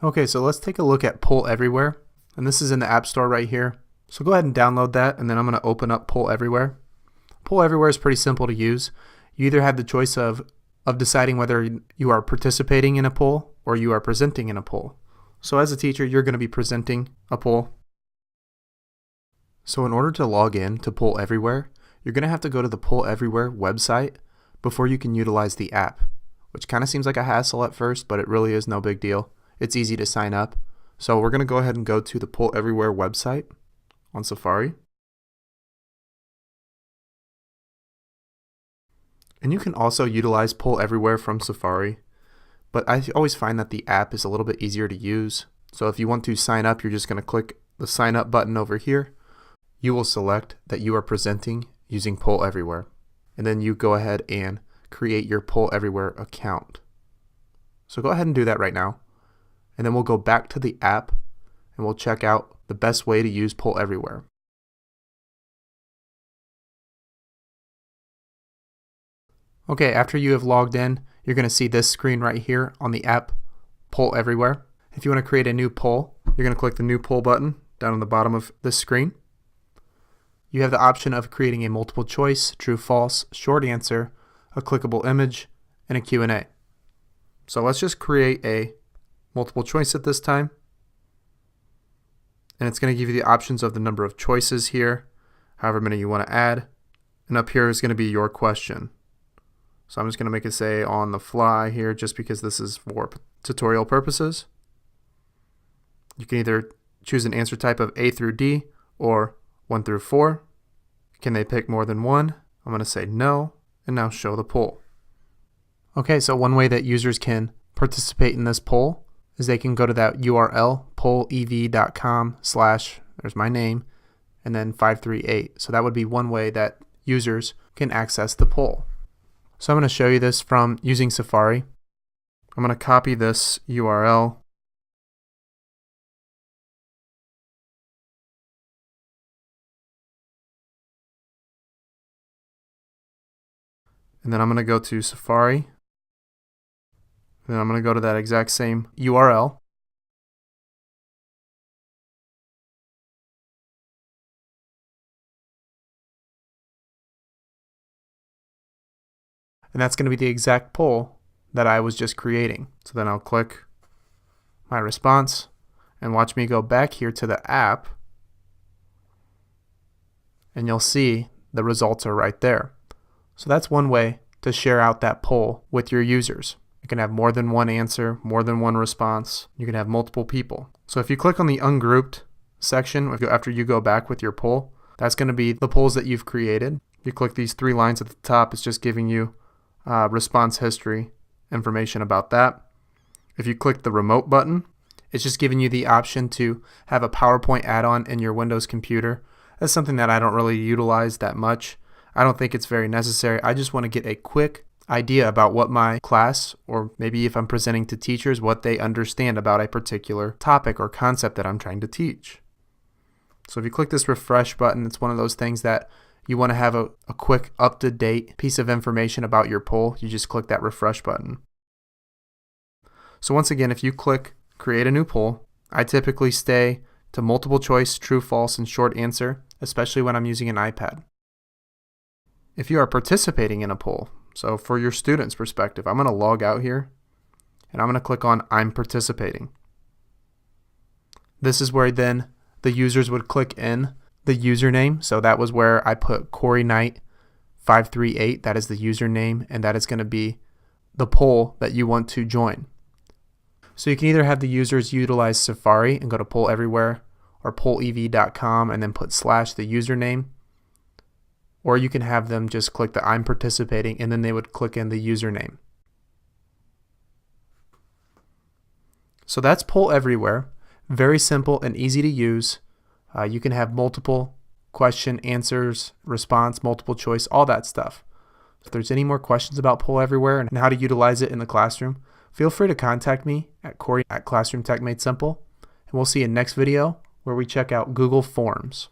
Okay, so let's take a look at Poll Everywhere. And this is in the App Store right here. So go ahead and download that, and then I'm going to open up Poll Everywhere. Poll Everywhere is pretty simple to use. You either have the choice of deciding whether you are participating in a poll or you are presenting in a poll. So as a teacher, you're going to be presenting a poll. So in order to log in to Poll Everywhere, you're going to have to go to the Poll Everywhere website before you can utilize the app, which kind of seems like a hassle at first, but it really is no big deal. It's easy to sign up. So we're going to go ahead and go to the Poll Everywhere website on Safari. And you can also utilize Poll Everywhere from Safari, but I always find that the app is a little bit easier to use. So if you want to sign up, you're just going to click the sign up button over here. You will select that you are presenting using Poll Everywhere. And then you go ahead and create your Poll Everywhere account. So go ahead and do that right now. And then we'll go back to the app and we'll check out the best way to use Poll Everywhere. Okay, after you have logged in, you're going to see this screen right here on the app, Poll Everywhere. If you want to create a new poll, you're going to click the new poll button down on the bottom of this screen. You have the option of creating a multiple choice, true, false, short answer, a clickable image, and a Q&A. So let's just create a multiple choice at this time. And it's going to give you the options of the number of choices here, however many you want to add. And up here is going to be your question. So I'm just going to make it say on the fly here just because this is for tutorial purposes. You can either choose an answer type of A through D or 1 through 4. Can they pick more than one? I'm going to say no, and now show the poll. Okay, so one way that users can participate in this poll is they can go to that URL, pollev.com/ there's my name, and then 538. So that would be one way that users can access the poll. So I'm going to show you this from using Safari. I'm going to copy this URL. And then I'm going to go to Safari. And then I'm going to go to that exact same URL. And that's going to be the exact poll that I was just creating. So then I'll click my response and watch me go back here to the app. And you'll see the results are right there. So that's one way to share out that poll with your users. You can have more than one answer, more than one response. You can have multiple people. So if you click on the ungrouped section after you go back with your poll, that's going to be the polls that you've created. If you click these 3 lines at the top, it's just giving you response history information about that. If you click the remote button, it's just giving you the option to have a PowerPoint add-on in your Windows computer. That's something that I don't really utilize that much. I don't think it's very necessary. I just want to get a quick idea about what my class, or maybe if I'm presenting to teachers, what they understand about a particular topic or concept that I'm trying to teach. So if you click this refresh button, it's one of those things that you want to have a quick up-to-date piece of information about your poll. You just click that refresh button. So once again, if you click create a new poll, I typically stay to multiple choice, true, false, and short answer, especially when I'm using an iPad. If you are participating in a poll, so for your students' perspective, I'm going to log out here and I'm going to click on I'm participating. This is where then the users would click in the username. So that was where I put Corey Knight 538. That is the username, and that is going to be the poll that you want to join. So you can either have the users utilize Safari and go to Poll Everywhere or pollev.com and then put / the username. Or you can have them just click the I'm participating and then they would click in the username. So that's Poll Everywhere. Very simple and easy to use. You can have multiple question, answers, response, multiple choice, all that stuff. If there's any more questions about Poll Everywhere and how to utilize it in the classroom, feel free to contact me at Corey at Classroom Tech Made Simple. And we'll see you in next video where we check out Google Forms.